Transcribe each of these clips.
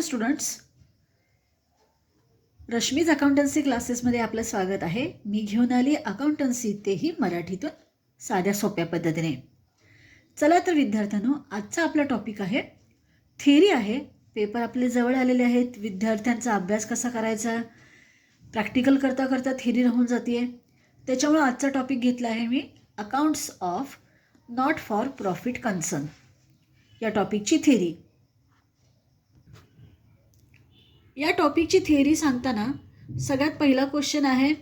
Hello students, Rashmi's accountancy क्लासेसमध्ये आपलं स्वागत आहे. मी घेऊन आली अकाउंटन्सी, तेही मराठीतून साध्या सोप्या पद्धतीने. चला तर विद्यार्थ्यांनो, आजचा आपला टॉपिक आहे थिअरी आहे. पेपर आपले जवळ आलेले आहेत. विद्यार्थ्यांचा अभ्यास कसा करायचा, प्रॅक्टिकल करता करता थिअरी राहून जाते. त्याच्यामुळे आजचा टॉपिक घेतला आहे मी accounts of not for profit concern या टॉपिकची थिअरी. या टॉपिकची थिअरी सांगताना सगळ्यात पहिला क्वेश्चन आहे,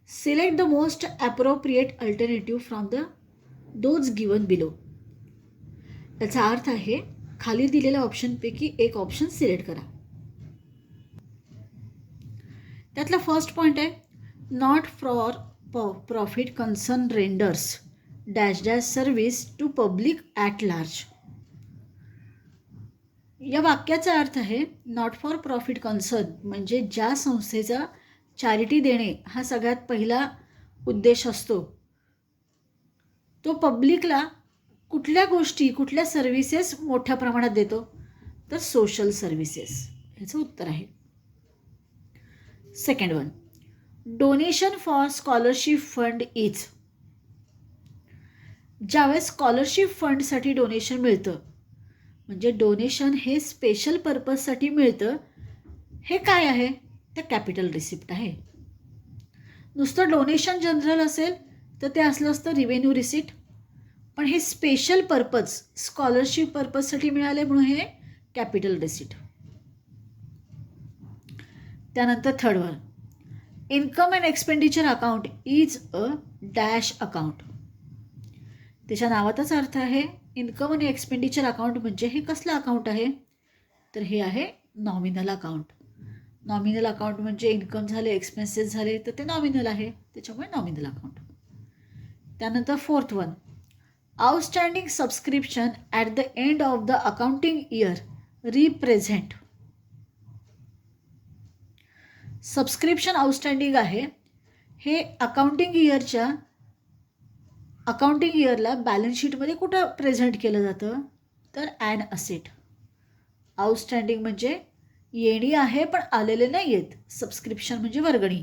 select the most appropriate alternative from those given below. याचा अर्थ आहे खाली दिलेल्या ऑप्शनपैकी एक ऑप्शन सिलेक्ट करा. त्यातला फर्स्ट पॉईंट आहे, not for profit concern renders dash dash service to public at large. या वाक्याचा अर्थ आहे नॉट फॉर प्रॉफिट कन्सर्न म्हणजे ज्या संस्थेचा चॅरिटी देणे हा सगळ्यात पहिला उद्देश असतो, तो पब्लिकला कुठल्या गोष्टी, कुठल्या सर्व्हिसेस मोठ्या प्रमाणात देतो, तर सोशल सर्व्हिसेस. याचं उत्तर आहे second one. Donation for scholarship fund is. ज्यावेळेस स्कॉलरशिप फंडसाठी डोनेशन मिळतं, म्हणजे डोनेशन हे स्पेशल पर्पजसाठी मिळतं, हे काय आहे, तर कॅपिटल रिसिप्ट आहे. नुसतं डोनेशन जनरल असेल तर ते असलं असतं रिव्हेन्यू रिसिप्ट, पण हे स्पेशल पर्पज स्कॉलरशिप पर्पजसाठी मिळाले म्हणून हे कॅपिटल रिसिप्ट. त्यानंतर third one, income and expenditure account is a dash account. त्याच्या नावाचाच अर्थ आहे इन्कम आणि एक्सपेंडिचर अकाउंट म्हणजे हे कसलं अकाउंट आहे, तर हे आहे नॉमिनल अकाउंट. नॉमिनल अकाउंट म्हणजे इन्कम झाले, एक्सपेन्सेस झाले, तर ते नॉमिनल आहे, त्याच्यामुळे नॉमिनल अकाउंट. त्यानंतर fourth one, outstanding subscription at the end of the accounting year represent. Subscription outstanding आहे, हे अकाउंटिंग इयरला बॅलन्स शीटमध्ये कुठं प्रेझेंट केलं जातं, तर ॲन असेट. आउटस्टँडिंग म्हणजे येणी आहे पण आलेले नाही आहेत, सबस्क्रिप्शन म्हणजे वर्गणी,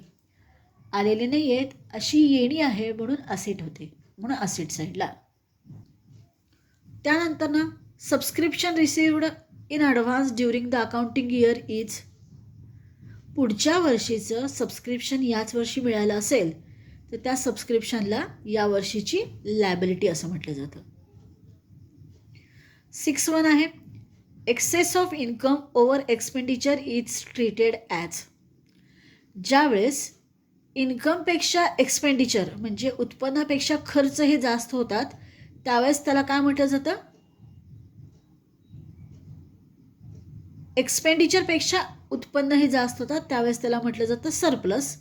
आलेले नाही आहेत अशी येणी आहे म्हणून असेट होते, म्हणून असेट साईडला. त्यानंतर ना, subscription received in advance during the accounting year is. पुढच्या वर्षीचं सबस्क्रिप्शन याच वर्षी मिळालं असेल तर त्या सबस्क्रिप्शनला या वर्षीची लायबिलिटी असं म्हटलं जातं. 6 वन आहे, excess of income over expenditure is treated as. ज्यावेळेस इन्कमपेक्षा एक्सपेंडिचर म्हणजे उत्पन्नापेक्षा खर्च हे जास्त होतात, त्यावेळेस त्याला काय म्हटलं जातं, एक्सपेंडिचरपेक्षा उत्पन्न हे जास्त होतात त्यावेळेस त्याला म्हटलं जातं सरप्लस.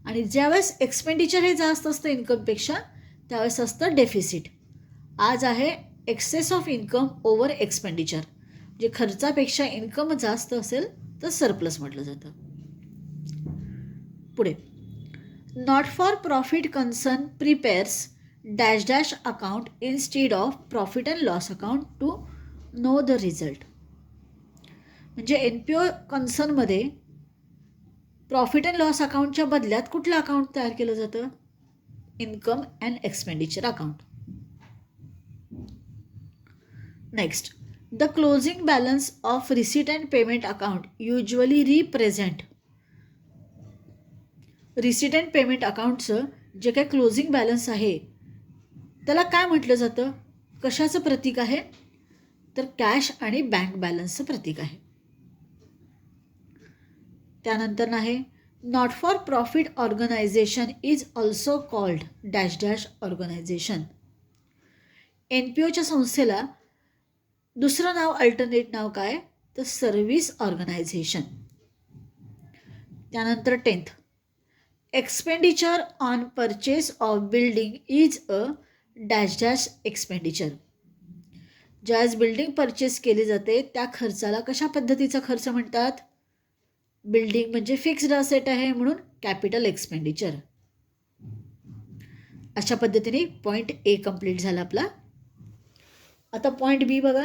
आणि ज्यावेळेस एक्सपेंडिचर हे जास्त असतं इन्कमपेक्षा त्यावेळेस असतं डेफिसिट. आज आहे excess of income over expenditure, जे खर्चापेक्षा इन्कम जास्त असेल तर सरप्लस म्हटलं जातं. पुढे, not for profit concern prepares dash dash account instead of profit and loss account to know the result. म्हणजे NPO कन्सर्नमध्ये प्रॉफिट अँड लॉस अकाउंटच्या बदल्यात कुठलं अकाउंट तयार केलं जातं, income and expenditure account. Next, the closing balance of receipt and payment account usually represent. Receipt and payment अकाउंटचं जे काही क्लोजिंग बॅलन्स आहे त्याला काय म्हटलं जातं, कशाचं प्रतीक आहे, तर कॅश आणि बँक बॅलन्सचं प्रतीक आहे. त्यानंतर आहे, not for profit organisation is also called dash dash organisation. NPOच्या संस्थेला दुसरं नाव, अल्टरनेट नाव काय, तर सर्व्हिस ऑर्गनायझेशन. त्यानंतर 10th, expenditure on purchase of building is a dash dash expenditure. ज्यावेळेस बिल्डिंग परचेस केली जाते त्या खर्चाला कशा पद्धतीचा खर्च म्हणतात, बिल्डिंग म्हणजे फिक्स्ड असेट आहे म्हणून कॅपिटल एक्सपेंडिचर. अशा पद्धतीने पॉईंट A कंप्लीट झाला आपला. आता पॉईंट B बघा,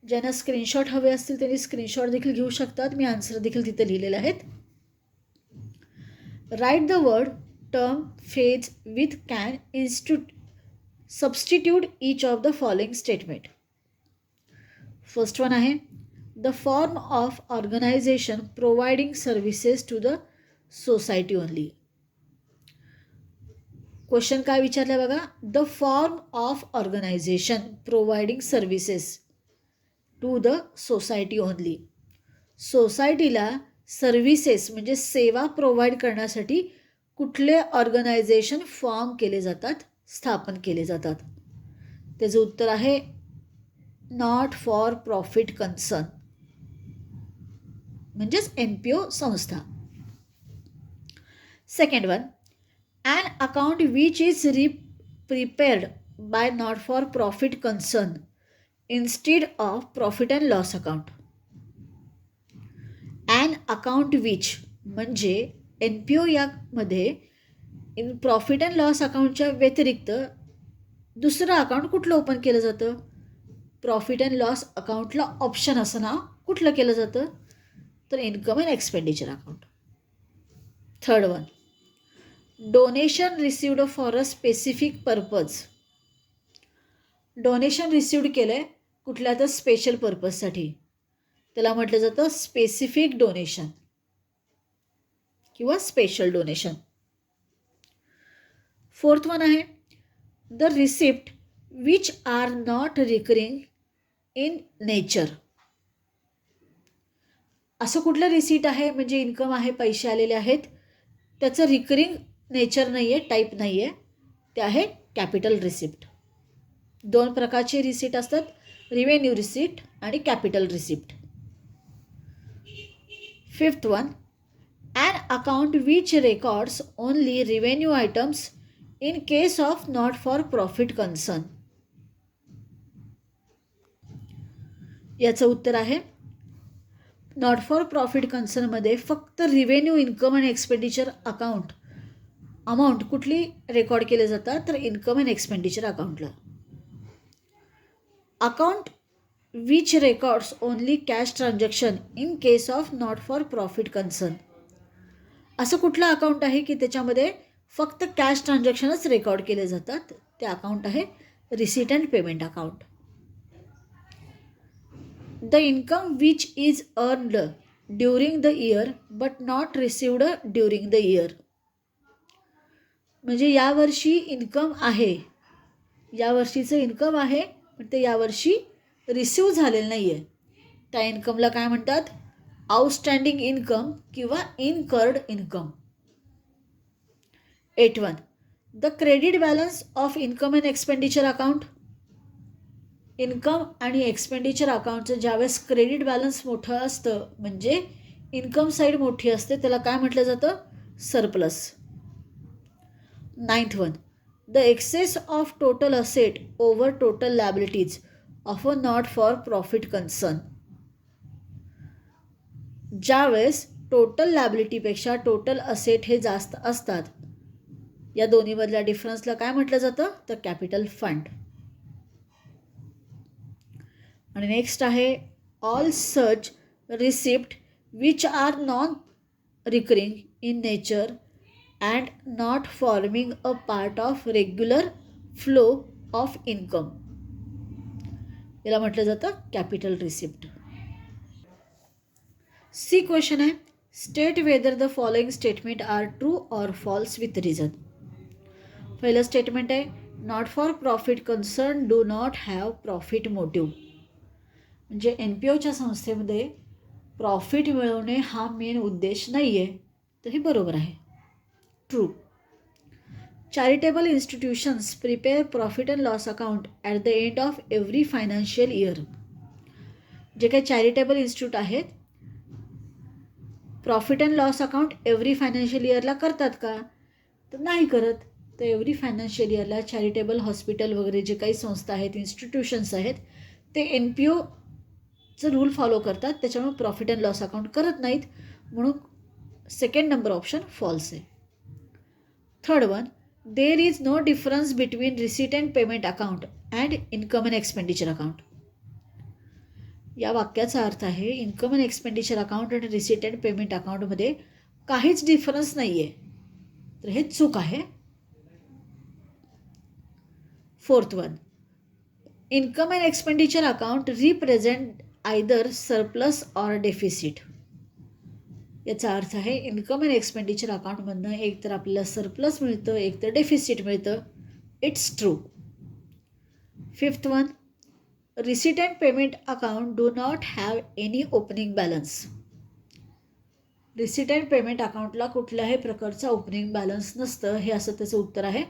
ज्यांना स्क्रीनशॉट हवे असतील त्यांनी स्क्रीनशॉट देखील घेऊ शकतात. मी आन्सर देखील तिथे लिहिलेले आहेत. Write the word term phase with can substitute each of the following statement. First one आहे the form of organisation providing services to the society only. Question काय विचारलं बघा. The form of organisation providing services to the society only. सोसायटीला services म्हणजे सेवा provide करण्यासाठी कुठले organisation form केले जातात, स्थापन केले जातात. त्याचं उत्तर आहे नॉट फॉर प्रॉफिट कन्सर्न म्हणजेच NPO संस्था. Second one an account which is prepared by not for profit concern instead of profit and loss account. an account which म्हणजे NPO यामध्ये इन प्रॉफिट अँड लॉस अकाउंटच्या व्यतिरिक्त दुसरं account कुठलं open केलं जातं. Profit and loss अकाउंटला option असं नाव कुठलं केलं जातं तर income and expenditure account. Third one donation received for a specific purpose. Donation received केलं आहे कुठल्या तर स्पेशल पर्पजसाठी त्याला म्हटलं जातं स्पेसिफिक डोनेशन किंवा स्पेशल डोनेशन. फोर्थ वन आहे the receipt which R not recurring in nature. असं कुठलं रिसिट आहे म्हणजे इन्कम आहे, पैसे आलेले आहेत, त्याचं रिकरिंग नेचर नाही आहे, टाईप नाही आहे, ते आहे कॅपिटल रिसिप्ट. दोन प्रकारचे रिसिट असतात, रिव्हेन्यू रिसिट आणि capital receipt. Fifth one an account which records only revenue items in case of not for profit concern. याचं उत्तर आहे नॉट फॉर प्रॉफिट कन्सर्नमध्ये फक्त revenue income and expenditure account amount कुठली रेकॉर्ड केले जातात तर इन्कम अँड एक्सपेंडिचर अकाउंटला. Account which records only cash transaction in case of not for profit concern. असं कुठलं अकाउंट आहे की त्याच्यामध्ये फक्त कॅश ट्रान्झॅक्शनच रेकॉर्ड केले जातात, ते अकाउंट आहे receipt and payment account. The income which is earned during the year but not received during the year. म्हणजे यावर्षी इन्कम आहे, यावर्षीचं इन्कम आहे पण ते यावर्षी रिसिव्ह झालेलं नाही आहे, त्या इन्कमला काय म्हणतात आउटस्टँडिंग इन्कम किंवा incurred income. 8.1 the credit balance of income and expenditure account. Income आणि एक्सपेंडिचर अकाउंटचं ज्यावेळेस क्रेडिट बॅलन्स मोठं असतं म्हणजे इन्कम साईड मोठी असते त्याला काय म्हटलं जातं surplus. 9th one the excess of total asset over total liabilities of a not for profit concern. ज्यावेळेस टोटल लायबिलिटीपेक्षा टोटल असेट हे जास्त असतात या दोन्हीमधल्या डिफरन्सला काय म्हटलं जातं तर कॅपिटल फंड. आणि नेक्स्ट आहे all such receipt which are non recurring in nature and not forming a part of regular flow of income. याला म्हटलं जातं कॅपिटल रिसिप्ट. सी क्वेश्चन आहे state whether the following statement are true or false with reason. पहिलं statement आहे not for profit concern do not have profit motive. म्हणजे NPOच्या संस्थेमध्ये profit मिळवणे हा मेन उद्देश नाही आहे, तर हे बरोबर आहे true. Charitable institutions prepare profit and loss account at the end of every financial year. जे काही चॅरिटेबल इन्स्टिट्यूट आहेत profit and loss account every financial इयरला करतात का तर नाही करत. तर एव्हरी फायनान्शियल इयरला चॅरिटेबल हॉस्पिटल वगैरे जे काही संस्था आहेत इन्स्टिट्यूशन्स आहेत ते NPOचं रूल फॉलो करतात, त्याच्यामुळे प्रॉफिट अँड लॉस अकाउंट करत नाहीत, म्हणून सेकंड नंबर ऑप्शन फॉल्स आहे. Third one there is no difference between receipt and payment account and income and expenditure account. या वाक्याचा अर्थ आहे इन्कम अँड एक्सपेंडिचर अकाउंट आणि रिसीट अँड पेमेंट अकाउंटमध्ये काहीच डिफरन्स नाही आहे. तर हे चूक आहे. 4th one, income and expenditure account represent either surplus or deficit. याचा अर्थ आहे इन्कम अँड एक्सपेंडिचर अकाउंटमधनं एक तर आपल्याला सरप्लस मिळतं, एक तर डेफिसिट मिळतं. It's true. 5th one, receipt and payment account do not have any opening balance. Receipt and payment अकाउंटला कुठल्याही प्रकारचा ओपनिंग बॅलन्स नसतं, हे असं त्याचं उत्तर आहे.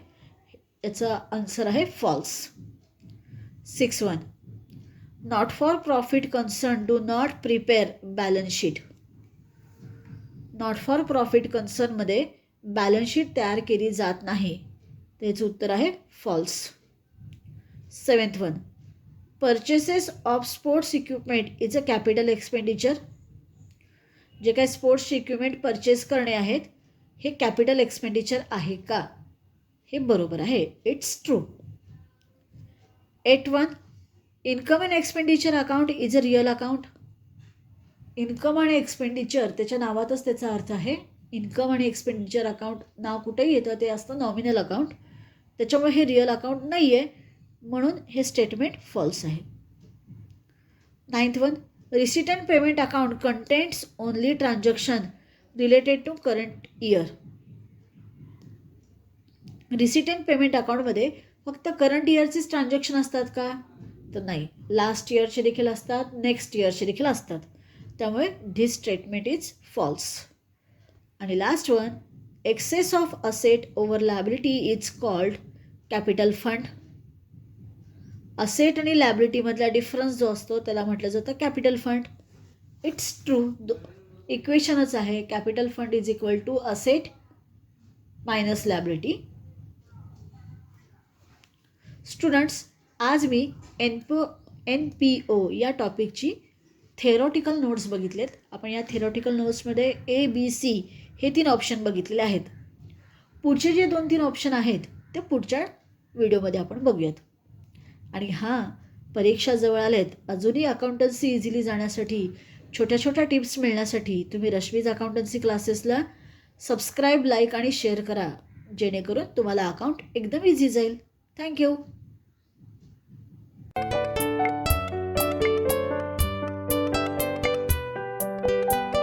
याचा आन्सर आहे false. 6th one, not for profit concern do not prepare balance sheet. Not for profit कन्सर्नमध्ये बॅलन्स शीट तयार केली जात नाही. त्याचं उत्तर आहे false. 7th one, purchases of sports equipment is a capital expenditure. जे काही स्पोर्ट्सचे इक्विपमेंट परचेस करणे आहेत हे कॅपिटल एक्सपेंडिचर आहे का? हे बरोबर आहे. It's true. 8th one, income and expenditure account is a real account. Income आणि एक्सपेंडिचर त्याच्या नावातच त्याचा अर्थ आहे. इन्कम आणि एक्सपेंडिचर अकाउंट नाव कुठेही येतं ते असतं नॉमिनल अकाउंट. त्याच्यामुळे हे रिअल अकाउंट नाही आहे, म्हणून हे स्टेटमेंट फॉल्स आहे. 9th one, receipt and payment account contains only transaction related to current year. Receipt and payment अकाउंटमध्ये फक्त करंट इयरचेच ट्रान्झॅक्शन असतात का? तर नाही, लास्ट इयरचे देखील असतात, नेक्स्ट इयरचे देखील असतात. त्यामुळे धिस स्टेटमेंट इज फॉल्स. आणि last one, excess of asset over liability is called capital fund. Asset आणि लायबिलिटीमधला डिफरन्स जो असतो त्याला म्हटलं जातं कॅपिटल फंड. It's true. इक्वेशनच आहे capital fund is equal to asset minus liability. Students, आज मी NPO या टॉपिकची थेरॉटिकल नोट्स बघितलेत. आपण या थेरॉटिकल नोट्समध्ये ABC हे 3 ऑप्शन बघितलेले आहेत. पुढचे जे 2-3 ऑप्शन आहेत ते पुढच्या व्हिडिओमध्ये आपण बघूयात. आणि परीक्षा जवळ आलेत, अजूनही अकाउंटन्सी इझिली जाण्यासाठी छोट्या छोट्या टिप्स मिळण्यासाठी तुम्ही रश्मीज अकाउंटन्सी क्लासेसला सबस्क्राईब, लाईक आणि शेअर करा, जेणेकरून तुम्हाला अकाउंट एकदम इझी जाईल. थँक्यू.